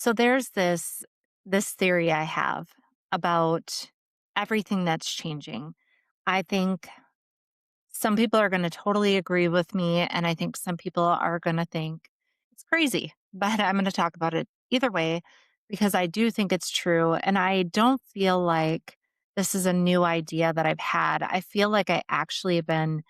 So there's this theory I have about everything that's changing. I think some people are going to totally agree with me, and I think some people are going to think it's crazy. But I'm going to talk about it either way because I do think it's true, and I don't feel like this is a new idea that I've had. I feel like I actually have been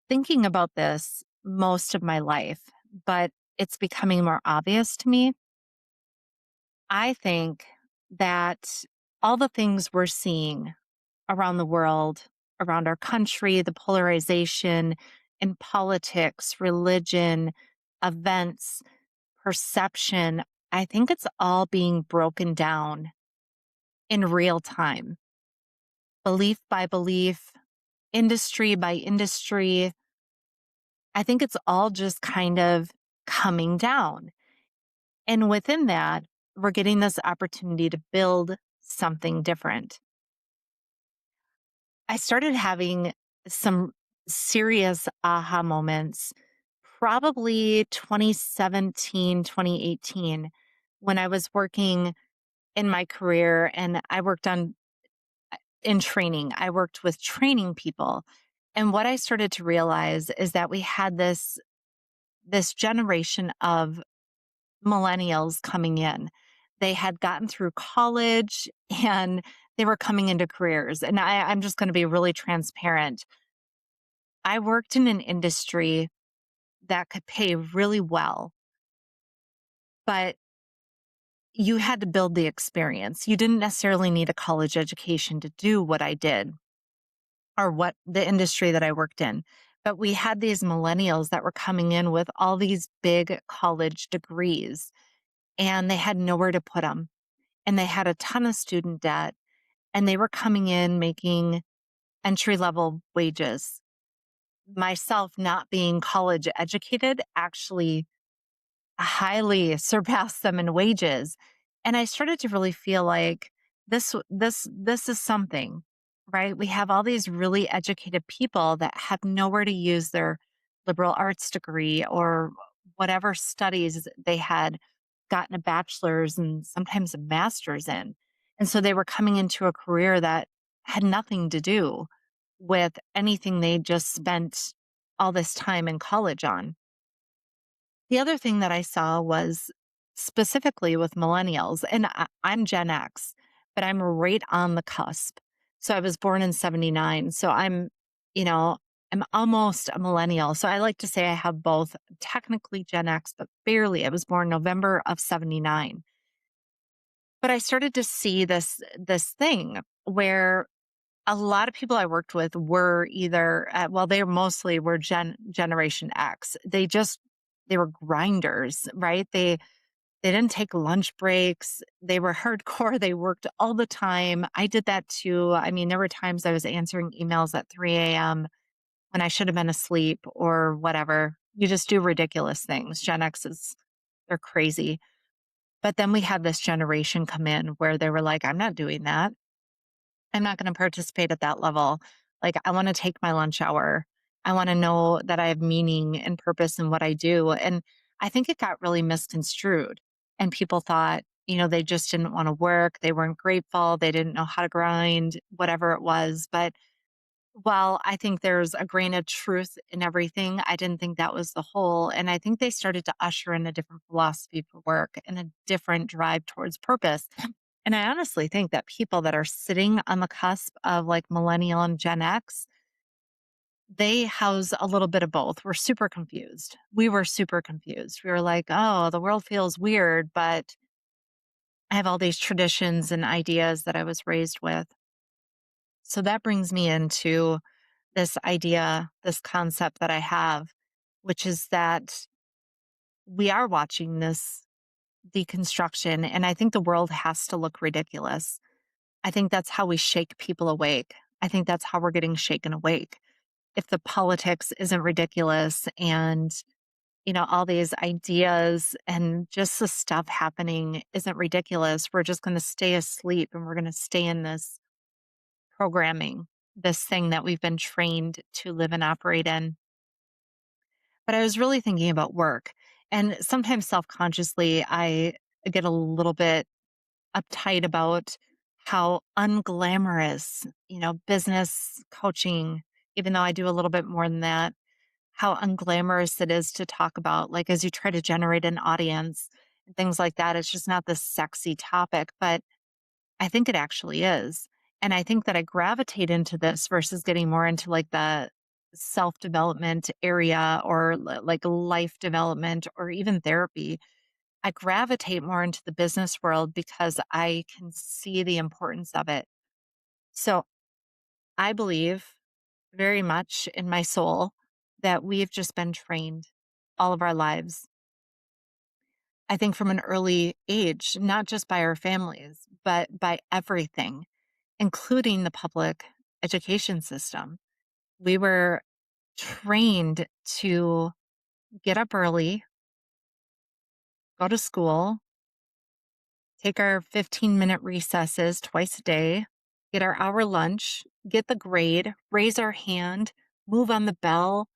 thinking about this most of my life, but it's becoming more obvious to me. I think that all the things we're seeing around the world, around our country, the polarization in politics, religion, events, perception, I think it's all being broken down in real time, belief by belief, industry by industry. I think it's all just kind of coming down. And within that, we're getting this opportunity to build something different. I started having some serious aha moments probably 2017, 2018, when I was working in my career and I worked on in training. I worked with training people. And what I started to realize is that we had this generation of millennials coming in. They had gotten through college and they were coming into careers. And I'm just going to be really transparent. I worked in an industry that could pay really well, but you had to build the experience. You didn't necessarily need a college education to do what I did or what the industry that I worked in. But we had these millennials that were coming in with all these big college degrees and they had nowhere to put them. And they had a ton of student debt and they were coming in making entry level wages. Myself not being college educated actually highly surpassed them in wages. And I started to really feel like this is something, right? We have all these really educated people that have nowhere to use their liberal arts degree or whatever studies they had gotten a bachelor's and sometimes a master's in. And so they were coming into a career that had nothing to do with anything they just spent all this time in college on. The other thing that I saw was specifically with millennials, and I'm Gen X, but I'm right on the cusp. So I was born in 79. So you know, I'm almost a millennial. So I like to say I have both technically Gen X, but barely. I was born November of 79. But I started to see this thing where a lot of people I worked with were either, well, they mostly were Generation X. They were grinders, right? They didn't take lunch breaks. They were hardcore. They worked all the time. I did that too. I mean, there were times I was answering emails at 3 a.m. when I should have been asleep or whatever. You just do ridiculous things. Gen X they're crazy. But then we had this generation come in where they were like, I'm not doing that. I'm not going to participate at that level. Like, I want to take my lunch hour. I want to know that I have meaning and purpose in what I do. And I think it got really misconstrued. And people thought, they just didn't want to work. They weren't grateful. They didn't know how to grind, whatever it was. But while I think there's a grain of truth in everything, I didn't think that was the whole. And I think they started to usher in a different philosophy for work and a different drive towards purpose. And I honestly think that people that are sitting on the cusp of like millennial and Gen X, they house a little bit of both. We're super confused. We were super confused. We were like, oh, the world feels weird, but I have all these traditions and ideas that I was raised with. So that brings me into this idea, this concept that I have, which is that we are watching this deconstruction. And I think the world has to look ridiculous. I think that's how we shake people awake. I think that's how we're getting shaken awake. If the politics isn't ridiculous and, all these ideas and just the stuff happening isn't ridiculous, we're just going to stay asleep and we're going to stay in this programming, this thing that we've been trained to live and operate in. But I was really thinking about work. And sometimes self consciously, get a little bit uptight about how unglamorous, business coaching, even though I do a little bit more than that, how unglamorous it is to talk about, like, as you try to generate an audience and things like that. It's just not this sexy topic, but I think it actually is. And I think that I gravitate into this versus getting more into like the self development area or like life development or even therapy. I gravitate more into the business world because I can see the importance of it. So I believe very much in my soul that we've just been trained all of our lives. I think from an early age, not just by our families, but by everything, including the public education system. We were trained to get up early, go to school, take our 15-minute recesses twice a day, get our hour lunch, get the grade, raise our hand, move on the bell,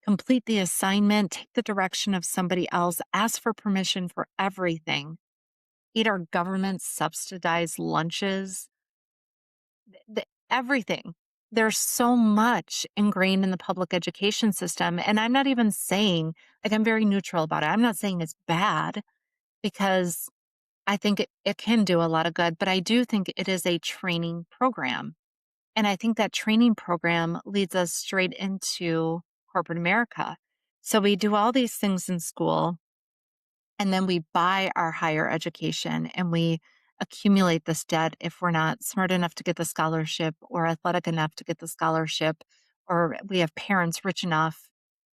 complete the assignment, take the direction of somebody else, ask for permission for everything, eat our government subsidized lunches, everything. There's so much ingrained in the public education system. And I'm not even saying, like, I'm very neutral about it. I'm not saying it's bad because I think it can do a lot of good, but I do think it is a training program. And I think that training program leads us straight into corporate America. So we do all these things in school and then we buy our higher education and we accumulate this debt if we're not smart enough to get the scholarship or athletic enough to get the scholarship, or we have parents rich enough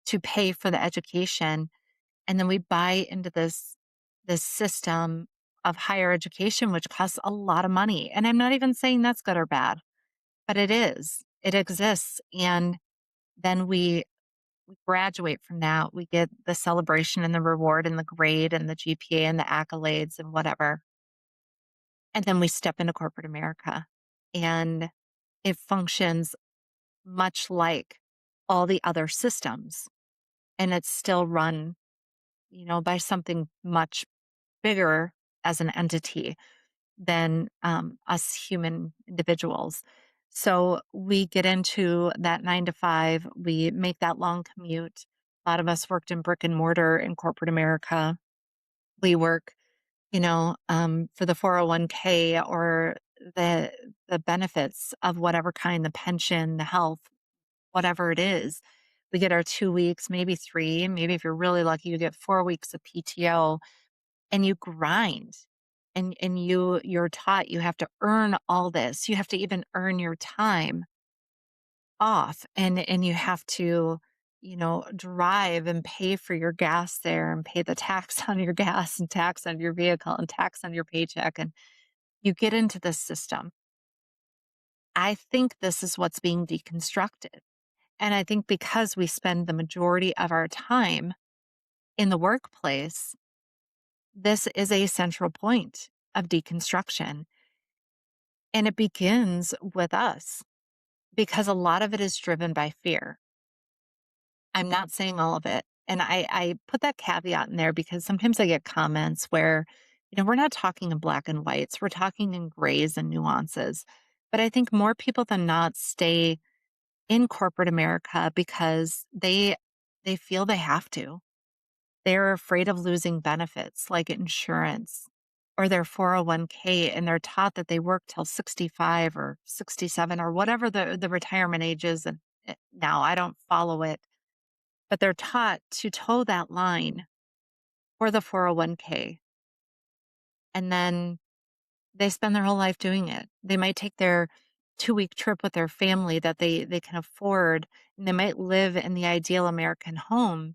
to pay for the education. And then we buy into this system of higher education, which costs a lot of money. And I'm not even saying that's good or bad, but it is. It exists. And then we graduate from that. We get the celebration and the reward and the grade and the GPA and the accolades and whatever. And then we step into corporate America. And it functions much like all the other systems. And it's still run, by something much bigger as an entity than us human individuals. So we get into that 9 to 5, we make that long commute. A lot of us worked in brick and mortar in corporate America. We work, for the 401k or the the benefits of whatever kind, the pension, the health, whatever it is. We get our 2 weeks, maybe three, maybe if you're really lucky, you get 4 weeks of PTO and you grind and you're taught you have to earn all this. You have to even earn your time off and you have to, drive and pay for your gas there and pay the tax on your gas and tax on your vehicle and tax on your paycheck. And you get into this system. I think this is what's being deconstructed. And I think because we spend the majority of our time in the workplace, this is a central point of deconstruction. And it begins with us because a lot of it is driven by fear. I'm not saying all of it. And I put that caveat in there because sometimes I get comments where, we're not talking in black and whites, we're talking in grays and nuances. But I think more people than not stay in corporate America because they feel they have to. They're afraid of losing benefits like insurance or their 401k, and they're taught that they work till 65 or 67 or whatever the retirement age is. And now I don't follow it, but they're taught to toe that line for the 401k. And then they spend their whole life doing it. They might take their 2 week trip with their family that they can afford, and they might live in the ideal American home,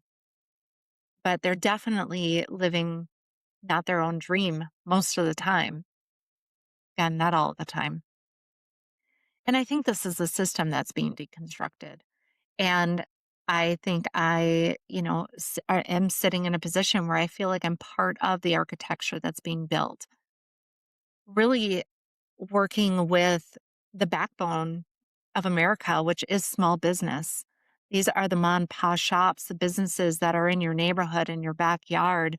but they're definitely living not their own dream most of the time. Again, not all the time. And I think this is a system that's being deconstructed. And I think I am sitting in a position where I feel like I'm part of the architecture that's being built, really working with the backbone of America, which is small business. These are the mom and pop shops, the businesses that are in your neighborhood, in your backyard.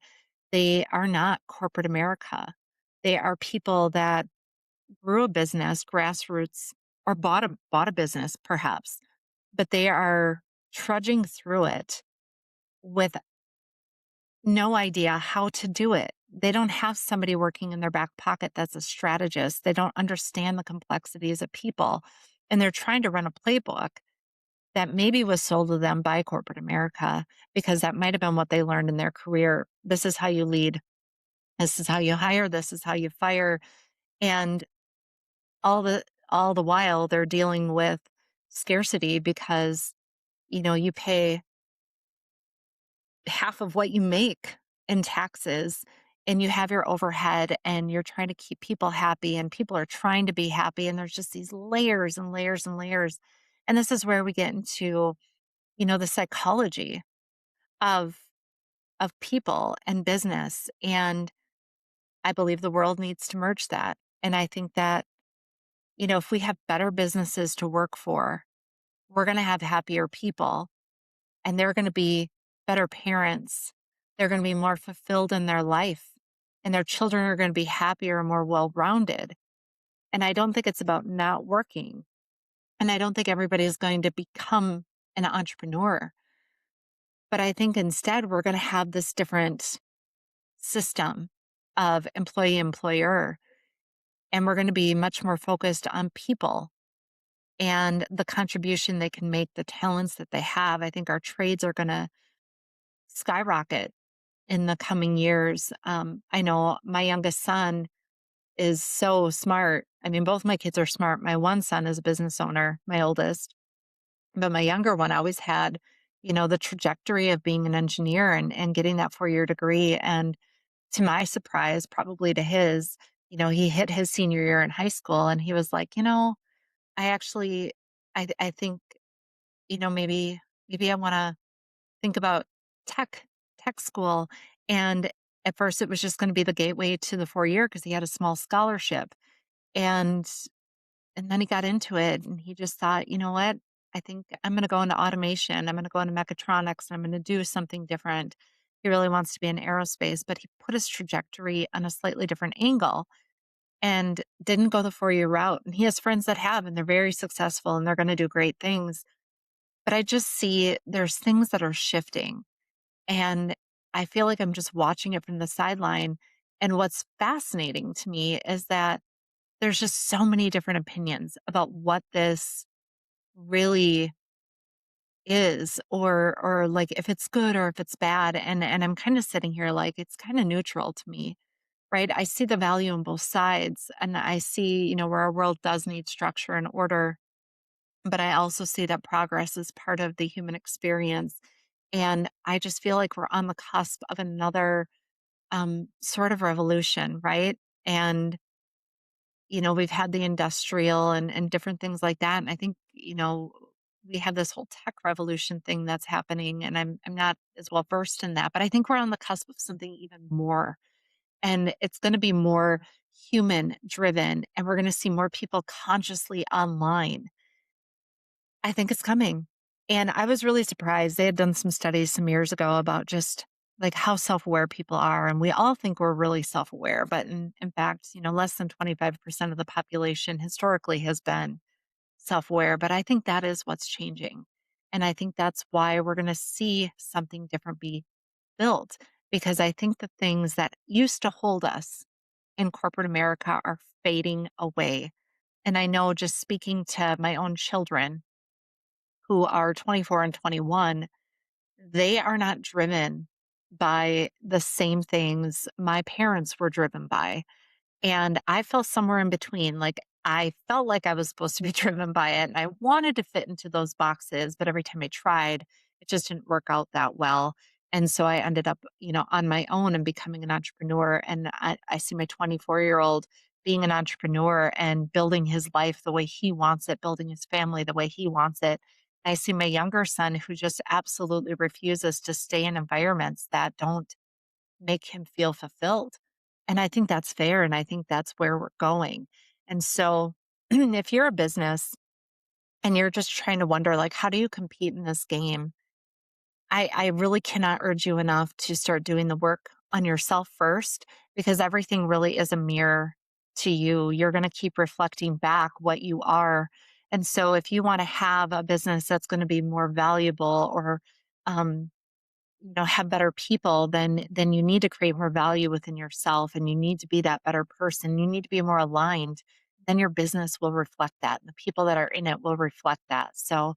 They are not corporate America. They are people that grew a business, grassroots, or bought a business perhaps, but they are trudging through it with no idea how to do it. They don't have somebody working in their back pocket that's a strategist. They don't understand the complexities of people. And they're trying to run a playbook that maybe was sold to them by corporate America because that might have been what they learned in their career. This is how you lead. This is how you hire. This is how you fire. And all the while they're dealing with scarcity because, you pay half of what you make in taxes and you have your overhead and you're trying to keep people happy and people are trying to be happy and there's just these layers and layers and layers. And this is where we get into, the psychology of people and business. And I believe the world needs to merge that. And I think that, if we have better businesses to work for, we're going to have happier people and they're going to be better parents. They're going to be more fulfilled in their life and their children are going to be happier and more well rounded. And I don't think it's about not working. And I don't think everybody is going to become an entrepreneur. But I think instead we're going to have this different system of employee employer. And we're going to be much more focused on people and the contribution they can make, the talents that they have. I think our trades are going to skyrocket in the coming years. I know my youngest son is so smart. I mean, both my kids are smart. My one son is a business owner, my oldest, but my younger one always had, the trajectory of being an engineer and getting that 4-year degree. And to my surprise, probably to his, he hit his senior year in high school and he was like, I actually, I think, maybe I want to think about tech tech school. And at first it was just going to be the gateway to the 4-year because he had a small scholarship. And then he got into it and he just thought, you know what? I think I'm going to go into automation. I'm going to go into mechatronics and I'm going to do something different. He really wants to be in aerospace, but he put his trajectory on a slightly different angle and didn't go the 4-year route. And he has friends that have, and they're very successful and they're going to do great things. But I just see there's things that are shifting and I feel like I'm just watching it from the sideline. And what's fascinating to me is that there's just so many different opinions about what this really is or like if it's good or if it's bad. And I'm kind of sitting here like it's kind of neutral to me, right? I see the value on both sides and I see, where our world does need structure and order, but I also see that progress is part of the human experience. And I just feel like we're on the cusp of another sort of revolution, right? And, we've had the industrial and different things like that. And I think, we have this whole tech revolution thing that's happening. And I'm not as well versed in that, but I think we're on the cusp of something even more. And it's going to be more human driven. And we're going to see more people consciously online. I think it's coming. And I was really surprised. They had done some studies some years ago about just like how self-aware people are. And we all think we're really self-aware, but in fact, less than 25% of the population historically has been self-aware. But I think that is what's changing. And I think that's why we're going to see something different be built because I think the things that used to hold us in corporate America are fading away. And I know just speaking to my own children, who are 24 and 21, they are not driven by the same things my parents were driven by. And I fell somewhere in between. Like I felt like I was supposed to be driven by it and I wanted to fit into those boxes, but every time I tried, it just didn't work out that well. And so I ended up, on my own and becoming an entrepreneur. And I see my 24-year-old being an entrepreneur and building his life the way he wants it, building his family the way he wants it. I see my younger son who just absolutely refuses to stay in environments that don't make him feel fulfilled. And I think that's fair. And I think that's where we're going. And so if you're a business and you're just trying to wonder, like, how do you compete in this game? I really cannot urge you enough to start doing the work on yourself first because everything really is a mirror to you. You're going to keep reflecting back what you are. And so if you want to have a business that's going to be more valuable or um, have better people, then you need to create more value within yourself and you need to be that better person. You need to be more aligned. Then your business will reflect that. And the people that are in it will reflect that. So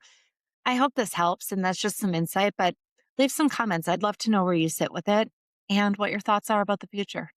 I hope this helps. And that's just some insight, but leave some comments. I'd love to know where you sit with it and what your thoughts are about the future.